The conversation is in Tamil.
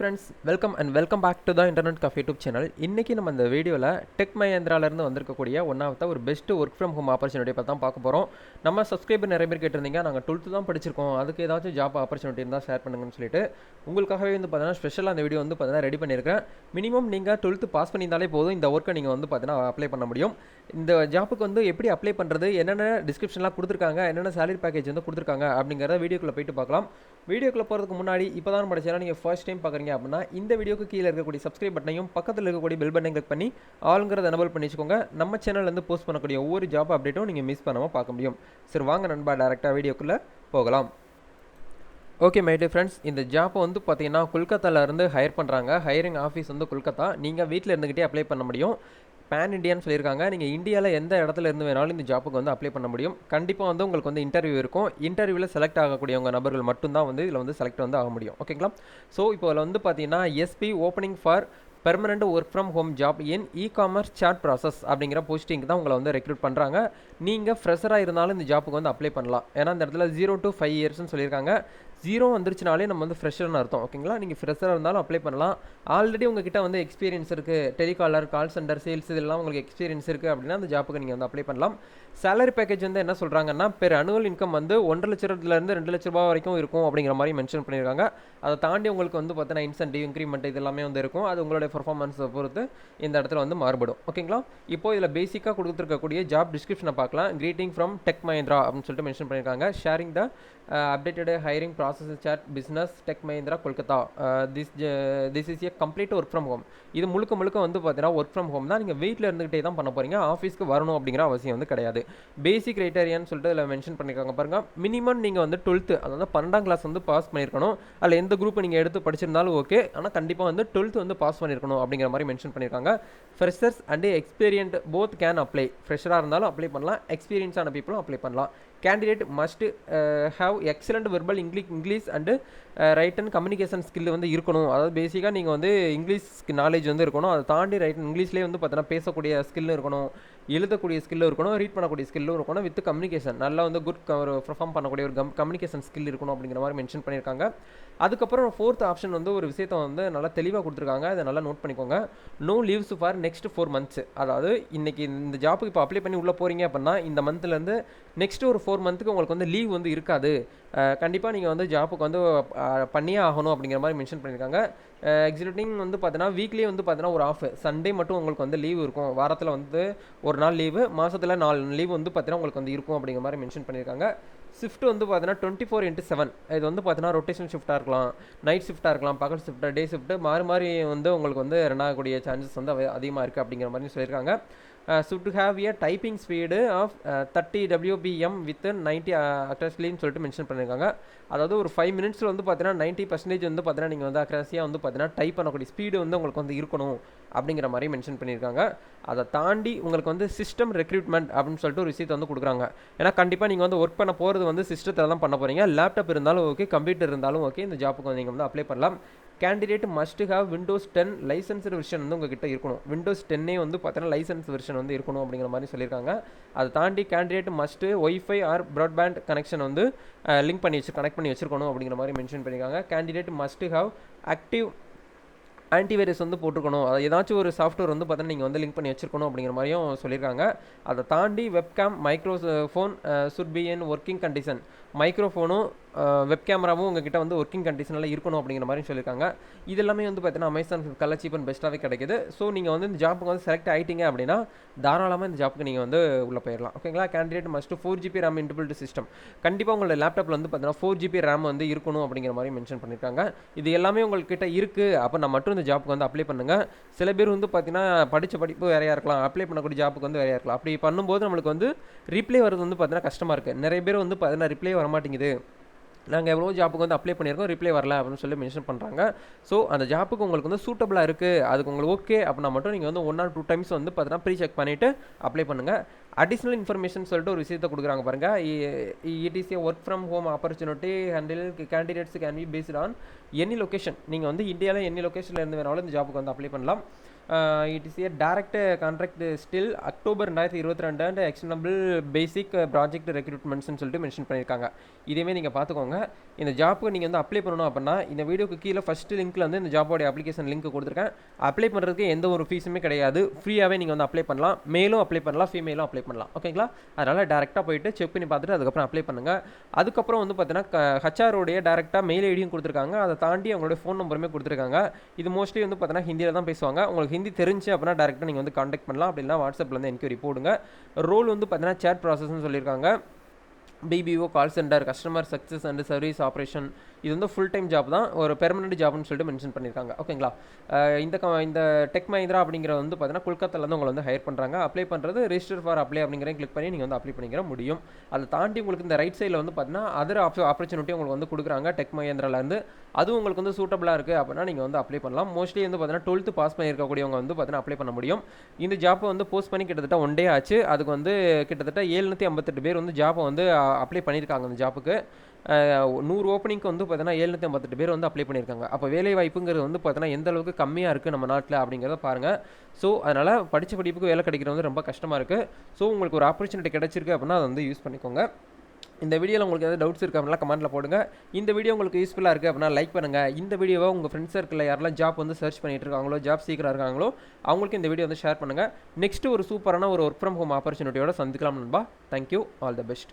Friends welcome back to the internet cafe YouTube channel. இன்றைக்கி நம்ம இந்த வீடியோவில் டெக் மஹேந்திராவிலேருந்து வந்திருக்கக்கூடிய ஒன் ஆஃப் த ஒரு best work from home opportunity பற்றி தான் பார்க்க போகிறோம். நம்ம சப்ஸ்கிரைபர் நிறைய பேர் கேட்டிருந்தீங்க, நாங்கள் 12th தான் படிச்சிருக்கோம், அதுக்கு ஏதாச்சும் ஜாப் ஆப்பர்ச்சுனிட்டி இருந்தால் ஷேர் பண்ணுங்கன்னு சொல்லிட்டு உங்களுக்காகவே வந்து பார்த்தீங்கன்னா ஸ்பெஷலாக அந்த வீடியோ வந்து பார்த்தீங்கன்னா ரெடி பண்ணியிருக்கேன். மினிமம் நீங்கள் 12th பாஸ் பண்ணியிருந்தாலே போதும், இந்த ஒர்க்கை நீங்கள் வந்து பார்த்தீங்கன்னா அப்ளை பண்ண முடியும். இந்த ஜாப்புக்கு வந்து எப்படி அப்ளை பண்ணுறது, என்னென்ன டிஸ்கிரிப்ஷன்லாம் கொடுத்துருக்காங்க, என்னென்ன சேலரி பேக்கேஜ் வந்து கொடுத்துருக்காங்க அப்படிங்கிறத வீடியோக்குள்ளே போயிட்டு பார்க்கலாம். வீடியோக்குள்ளே போகிறதுக்கு முன்னாடி இப்போ தான் நம்ம சேனல் நீங்கள் ஃபர்ஸ்ட் டைம் பார்க்குறீங்க அப்படின்னா இந்த வீடியோக்கு கீழே இருக்கக்கூடிய சப்ஸ்கிரைப் பட்டனையும் பக்கத்தில் இருக்கக்கூடிய பெல் பட்டனை கிளிக் பண்ணி ஆளுங்கிறத எனபிள் பண்ணி வச்சுக்கோங்க. நம்ம சேனல்லேருந்து போஸ்ட் பண்ணக்கூடிய ஒவ்வொரு ஜாப் அப்டேட்டும் நீங்கள் மிஸ் பண்ணாமல் பார்க்க முடியும். சரி வாங்க நண்பா, டேரெக்டாக வீடியோக்குள்ளே போகலாம். ஓகே மை டியர் ஃப்ரெண்ட்ஸ், இந்த ஜாப்பை வந்து பார்த்தீங்கன்னா கொல்கத்தாவிலேருந்து ஹையர் பண்ணுறாங்க. ஹையரிங் ஆஃபீஸ் வந்து கொல்கத்தா. நீங்கள் வீட்டில் இருந்துக்கிட்டே அப்ளை பண்ண முடியும். பேன் இண்டியான்னு சொல்லியிருக்காங்க. நீங்கள் இந்தியாவில் எந்த இடத்துல இருந்து வேணாலும் இந்த ஜாப்புக்கு வந்து அப்ளை பண்ண முடியும். கண்டிப்பாக வந்து உங்களுக்கு வந்து இன்டர்வியூ இருக்கும். இன்டர்வியூவில் செலக்ட் ஆகக்கூடியவங்க நபர்கள் மட்டும்தான் வந்து இதில் வந்து செலக்ட் வந்து ஆக முடியும். ஓகேங்களா? ஸோ இப்போ அதில் வந்து பார்த்தீங்கன்னா SP opening for permanent work from home job in ecommerce chat process அப்படிங்கிற போஸ்டிங் தான் உங்களை வந்து ரெக்ரூட் பண்ணுறாங்க. நீங்கள் ஃப்ரெஷராக இருந்தாலும் இந்த ஜாப்புக்கு வந்து அப்ளை பண்ணலாம். ஏன்னா இந்த இடத்துல 0 to 5 இயர்ஸ்னு சொல்லியிருக்காங்க. 0 வந்துருச்சுனாலே நம்ம வந்து ஃப்ரெஷர்னு அர்த்தம். ஓகேங்களா? நீங்கள் ஃப்ரெஷராக இருந்தாலும் அப்ளை பண்ணலாம். ஆல்ரெடி உங்ககிட்ட வந்து எக்ஸ்பீரியன்ஸ் இருக்குது, டெலிகாலர், கால் சென்டர், சேல்ஸ் இதெல்லாம் உங்களுக்கு எக்ஸ்பீரியன்ஸ் இருக்குது அப்படின்னா அந்த ஜாப்புக்கு நீங்கள் வந்து அப்ளை பண்ணலாம். சேலரி பேக்கேஜ் வந்து என்ன சொல்கிறாங்கன்னா பெர் அனுவல் இன்கம் வந்து 1.5 லட்சத்துலேருந்து 2 லட்ச ரூபா வரைக்கும் இருக்கும் அப்படிங்கிற மாதிரி மென்ஷன் பண்ணியிருக்காங்க. அதை தாண்டி உங்களுக்கு வந்து பார்த்தீங்கன்னா இன்சென்டிவ், இன்க்ரிமெண்ட் இது எல்லாமே வந்து இருக்கும். அது உங்களுடைய பர்ஃபார்மன்ஸை பொறுத்து இந்த இடத்துல வந்து மாறுபடும். ஓகேங்களா? இப்போ இதில் பேசிக்காக கொடுத்துருக்கக்கூடிய ஜாப் டிஸ்கிரிப்ஷனை பார்க்கலாம். கிரீட்டிங் ஃப்ரம் டெக் மஹேந்திரா அப்படின்னு சொல்லிட்டு மென்ஷன் பண்ணியிருக்காங்க. Sharing the updated hiring process chat business tech Mahindra Kolkata. This is a complete work from home. இது முழுக்க வந்து பார்த்தீங்கன்னா ஒர்க் ஃப்ரம் ஹோம் தான். நீங்கள் வீட்டில் இருந்துகிட்டே தான் பண்ண போகிறீங்க. ஆஃபீஸ்க்கு வரணும் அப்படிங்கிற அவசியம் வந்து கிடையாது. பேசிக் கிரைட்டீரியான்னு சொல்லிட்டு இதில் மென்ஷன் பண்ணியிருக்காங்க பாருங்கள். மினிமம் நீங்கள் வந்து 12th அதாவது 12ஆம் கிளாஸ் வந்து பாஸ் பண்ணியிருக்கணும். அதில் எந்த குரூப் நீங்கள் எடுத்து படிச்சிருந்தாலும் ஓகே, ஆனால் கண்டிப்பாக வந்து 12th வந்து பாஸ் பண்ணியிருக்கணும் அப்படிங்கிற மாதிரி மென்ஷன் பண்ணியிருக்காங்க. Freshers and experienced both can apply. ஃப்ரெஷராக இருந்தாலும் அப்ளை பண்ணலாம், எக்ஸ்பீரியன்ஸான பீப்புளும் அப்ளை பண்ணலாம். Candidate must have excellent verbal English and write and communication skill வந்து இருக்கணும். அதாவது பேசிக்காக நீங்கள் வந்து இங்கிலீஷ் நாலேஜ் வந்து இருக்கணும். அதை தாண்டி ரைட் இங்கிலீஷ்லேயே வந்து பார்த்தீங்கன்னா பேசக்கூடிய ஸ்கில் இருக்கணும், எழுதக்கூடிய ஸ்கில்லும் இருக்கணும், ரீட் பண்ணக்கூடிய ஸ்கில்லும் இருக்கணும். வித் கம்யூனிகேஷன் நல்லா வந்து குட் ஒரு பெர்ஃபார்ம் பண்ணக்கூடிய ஒரு கம்யூனிகேஷன் ஸ்கில் இருக்கணும் அப்படிங்கிற மாதிரி மென்ஷன் பண்ணியிருக்காங்க. அதுக்கப்புறம் 4th ஆப்ஷன் வந்து ஒரு விஷயத்தை வந்து நல்லா தெளிவாக கொடுத்துருக்காங்க. அதை நல்லா நோட் பண்ணிக்கோங்க. No leaves for next 4 months. அதாவது இன்றைக்கி இந்த ஜாப்புக்கு இப்போ அப்ளை பண்ணி உள்ளே போகிறீங்க அப்படின்னா இந்த மந்த்லேருந்து நெக்ஸ்ட் ஒரு 4 monthக்கு உங்களுக்கு வந்து லீவ் வந்து இருக்காது. கண்டிப்பாக நீங்கள் வந்து ஜாப்புக்கு வந்து பண்ணியே ஆகணும் அப்படிங்கிற மாதிரி மென்ஷன் பண்ணியிருக்காங்க. எக்ஸிக்யூட்டிங் வந்து பார்த்தீங்கன்னா வீக்லி வந்து பார்த்தீங்கன்னா ஒரு ஆஃப் சண்டே மட்டும் உங்களுக்கு வந்து லீவ் இருக்கும். வாரத்தில் வந்து ஒரு நாள் லீவு, மாதத்தில் 4 லீவ் வந்து பார்த்தீங்கன்னா உங்களுக்கு வந்து இருக்கும் அப்படிங்கிற மாதிரி மென்ஷன் பண்ணியிருக்காங்க. ஷிஃப்ட் வந்து பார்த்தீங்கன்னா 24/7. இது வந்து பார்த்தீங்கன்னா ரொட்டேஷன் ஷிஃப்ட்டாக இருக்கலாம், நைட் ஷிஃப்ட்டாக இருக்கலாம், பகல் ஷிஃப்ட்டு, டே ஷிஃப்ட்டு மாறி வந்து உங்களுக்கு வந்து ரன் ஆகக்கூடிய சான்சஸ் வந்து அதிகமாக இருக்குது அப்படிங்கிற மாதிரி சொல்லியிருக்காங்க. should have a typing speed of 30 WPM with 90 accuracy சொல்லிட்டு மென்ஷன் பண்ணியிருக்காங்க. அதாவது ஒரு 5 minutes வந்து பார்த்தீங்கன்னா 90% வந்து பார்த்தீங்கன்னா நீங்கள் வந்து அக்ராசியாக வந்து பார்த்தீங்கன்னா டைப் பண்ணக்கூடிய ஸ்பீடு வந்து உங்களுக்கு வந்து இருக்கணும் அப்படிங்கிற மாதிரி மென்ஷன் பண்ணியிருக்காங்க. அதை தாண்டி உங்களுக்கு வந்து சிஸ்டம் ரெக்ரூட்மெண்ட் அப்படின்னு சொல்லிட்டு ஒரு விஷயத்தை வந்து கொடுக்குறாங்க. ஏன்னா கண்டிப்பாக நீங்கள் வந்து ஒர்க் பண்ண போகிறது வந்து சிஸ்டத்தில் தான் பண்ண போகிறீங்க. லேப்டாப் இருந்தாலும் ஓகே, கம்ப்யூட்டர் இருந்தாலும் ஓகே, இந்த ஜாப்புக்கு நீங்கள் வந்து அப்ளை பண்ணலாம். Candidate must have Windows 10 licensed version வந்து உங்ககிட்ட இருக்கணும். Windows 10 வந்து பார்த்தீங்கன்னா லைசன்ஸ் வெர்ஷன் வந்து இருக்கணும் அப்படிங்கிற மாதிரி சொல்லியிருக்காங்க. அதை தாண்டி candidate must wifi or broadband connection வந்து லிங்க் பண்ணி கனெக்ட் பண்ணி வச்சிருக்கணும் அப்படிங்கிற மாதிரி மென்ஷன் பண்ணியிருக்காங்க. Candidate must have active antivirus வந்து போட்டிருக்கணும். அது ஏதாச்சும் ஒரு சாஃப்ட்வேர் வந்து பார்த்தீங்கன்னா நீங்கள் வந்து லிங்க் பண்ணி வச்சிருக்கணும் அப்படிங்கிற மாதிரியும் சொல்லியிருக்காங்க. அதை தாண்டி webcam microphone should be in working condition. மைக்ரோஃபோனும் வெப் கேமராவும் உங்ககிட்ட வந்து ஒர்க்கிங் கண்டிஷனில் இருக்கணும் அப்படிங்கிற மாதிரி சொல்லியிருக்காங்க. இது எல்லாமே வந்து பார்த்தீங்கன்னா அமேசான் ஃப்ளிப்கார்ட்டில் சீப் அண்ட் பெஸ்ட்டாகவே கிடைக்குது. ஸோ நீங்கள் வந்து இந்த ஜாப்புக்கு வந்து செலக்ட் ஆகிட்டீங்க அப்படின்னா தாராளமாக இந்த ஜாப்புக்கு நீங்கள் வந்து உள்ளே போயிடலாம். ஓகேங்களா? Candidate must 4GB RAM inbuilt system. கண்டிப்பாக உங்களோட லேப்டாப்பில் வந்து பார்த்தீங்கன்னா 4GB RAM வந்து இருக்கணும் அப்படிங்கிற மாதிரி மென்ஷன் பண்ணியிருக்காங்க. இது எல்லாமே உங்கள்கிட்ட இருக்குது அப்போ நான் மட்டும் இந்த ஜாப்புக்கு வந்து அப்ளை பண்ணுங்கள். சில பேர் வந்து பார்த்தீங்கன்னா படித்த படிப்பு வேறையாக இருக்கலாம், அப்ளை பண்ணக்கூடிய ஜாப்புக்கு வந்து வேறையாக இருக்கலாம். அப்படி பண்ணும்போது நம்மளுக்கு வந்து ரிப்ளை வருது வந்து பார்த்தீங்கன்னா கஷ்டமாக இருக்குது. நிறைய பேர் வந்து பார்த்தீங்கன்னா ரிப்ளை வரமாட்டேங்குது, நாங்கள் எவ்வளோ ஜாப்புக்கு வந்து அப்ளை பண்ணியிருக்கோம், ரிப்ளை வரல அப்படின்னு சொல்லி மென்ஷன் பண்ணுறாங்க. ஸோ அந்த ஜாப்புக்கு உங்களுக்கு வந்து சூட்டபிளாக இருக்குது, அதுக்கு உங்களுக்கு ஓகே அப்படின்னா மட்டும் நீங்கள் வந்து 1 or 2 times வந்து பார்த்தீங்கன்னா ப்ரீ செக் பண்ணிவிட்டு அப்ளை பண்ணுங்கள். அடிஷ்னல் இன்ஃபர்மேஷன் சொல்லிட்டு ஒரு விஷயத்தை கொடுக்குறாங்க பாருங்கள். It is A work from home opportunity handle candidates can be based on any location. நீங்கள் வந்து இந்தியாவில் எனி லொக்கேஷனில் இருந்து வேணாலும் இந்த ஜாப்புக்கு வந்து அப்ளை பண்ணலாம். It is a direct contract still October 2022 and extendable basic project ரெக்ரூட்மெண்ட்ஸ்னு சொல்லிட்டு மென்ஷன் பண்ணியிருக்காங்க. இதேமாதிரி நீங்கள் பார்த்துக்கோங்க. இந்த ஜாப்புக்கு நீங்கள் வந்து அப்ளை பண்ணணும் அப்படின்னா இந்த வீடியோக்கு கீழே ஃபஸ்ட்டு லிங்க்கில் வந்து இந்த ஜாபோடைய அப்ளிகேஷன் லிங்க் கொடுத்துருக்கேன். அப்ளை பண்ணுறதுக்கு எந்த ஒரு ஃபீஸுமே கிடையாது. ஃப்ரீயாகவே நீங்கள் வந்து அப்ளை பண்ணலாம். மேலும் அப்ளை பண்ணலாம், ஃபீமேலும் அப்ளை பண்ணலாம். ஓகேங்களா? அதனால் டேரெக்டாக போயிட்டு செக் பண்ணி பார்த்துட்டு அதுக்கப்புறம் அப்ளை பண்ணுங்கள். அதுக்கப்புறம் வந்து பார்த்தீங்கன்னா ஹச்ஆரோடைய டேரெக்டாக மெயில் ஐடியும் கொடுத்துருக்காங்க. அதை தாண்டி அவங்களுடைய ஃபோன் நம்பருமே கொடுத்துருக்காங்க. இது மோஸ்ட்லி வந்து பார்த்தீங்கன்னா ஹிந்தியில் தான் பேசுவாங்க. உங்களுக்கு ஹிந்தி தெரிஞ்சு அப்படின்னா டேரெக்டாக நீங்கள் வந்து கான்டாக்ட் பண்ணலாம். அப்படின்னா வாட்ஸ்அப்பில் வந்து என்கொயரி போடுங்க. ரோல் வந்து பார்த்தீங்கன்னா சேட் ப்ராசஸ்ன்னு சொல்லியிருக்காங்க. BPO, call centre, customer success and service operation. இது வந்து ஃபுல் டைம் ஜாப் தான், ஒரு பெர்மனெண்ட் ஜாப்னு சொல்லிட்டு மென்ஷன் பண்ணியிருக்காங்க. ஓகேங்களா? இந்த டெக் மஹிந்திரா அப்படிங்கிற வந்து பார்த்தீங்கன்னா கொல்கத்தாலேருந்து உங்களை வந்து ஹையர் பண்ணுறாங்க. அப்ளை பண்ணுறது ரெஜிஸ்டர் ஃபார் அப்ளை அப்படிங்கிற கிளிக் பண்ணி நீங்கள் வந்து அப்ளை பண்ணிக்கிற முடியும். அதை தாண்டி உங்களுக்கு இந்த ரைட் சைடில் வந்து பார்த்தீங்கன்னா அதர் ஆப்பர்ச்சுனிட்டி உங்களுக்கு வந்து கொடுக்குறாங்க டெக் மஹிந்திராலேருந்து. அதுவும் உங்களுக்கு வந்து சூட்டபிளாக இருக்குது அப்படின்னா நீங்கள் வந்து அப்ளை பண்ணலாம். மோஸ்ட்லி வந்து பார்த்தீங்கன்னா 12th பாஸ் பண்ணியிருக்கக்கூடியவங்க வந்து பார்த்தீங்கன்னா அப்ளை பண்ண முடியும். இந்த ஜாப்பை வந்து போஸ்ட் பண்ணி கிட்டத்தட்ட 1 day ஆச்சு. அதுக்கு வந்து கிட்டத்தட்ட 758 பேர் வந்து ஜாப்பை வந்து அப்ளை பண்ணியிருக்காங்க. அந்த ஜாப்புக்கு 100 ஓப்பனிங்க்கு வந்து பார்த்தீங்கன்னா 758 பேர் வந்து அப்ளை பண்ணியிருக்காங்க. அப்போ வேலை வாய்ப்புங்கிறது வந்து பார்த்தீங்கன்னா எந்த அளவுக்கு கம்மியாக இருக்குது நம்ம நாட்டில் அப்படிங்கிறத பாருங்கள். ஸோ அதனால் படித்த படிப்புக்கு வேலை கிடைக்கிறது வந்து ரொம்ப கஷ்டமாக இருக்குது. ஸோ உங்களுக்கு ஒரு ஆப்பர்ச்சுனிட்டி கிடைச்சிருக்கு அப்படின்னா அதை வந்து யூஸ் பண்ணிக்கோங்க. இந்த வீடியோவில் உங்களுக்கு ஏதாவது டவுட்ஸ் இருக்குது அப்படின்னா கமெண்ட்டில் போடுங்க. இந்த வீடியோ உங்களுக்கு யூஸ்ஃபுல்லாக இருக்குது அப்படின்னா லைக் பண்ணுங்கள். இந்த வீடியோவை உங்கள் ஃப்ரெண்ட்ஸ் சர்க்கிளில் யாரெல்லாம் ஜாப் வந்து சர்ச் பண்ணிட்டு இருக்காங்களோ, ஜாப் சீக்கிரம் இருக்காங்களோ அவங்களுக்கு இந்த வீடியோ வந்து ஷேர் பண்ணுங்கள். நெக்ஸ்ட்டு ஒரு சூப்பரான ஒரு ஒர்க் ஃப்ரம் ஹோம் ஆப்பர்ச்சுனிட்டியோட சந்திக்கலாம் நண்பா. தேங்க்யூ. All the best.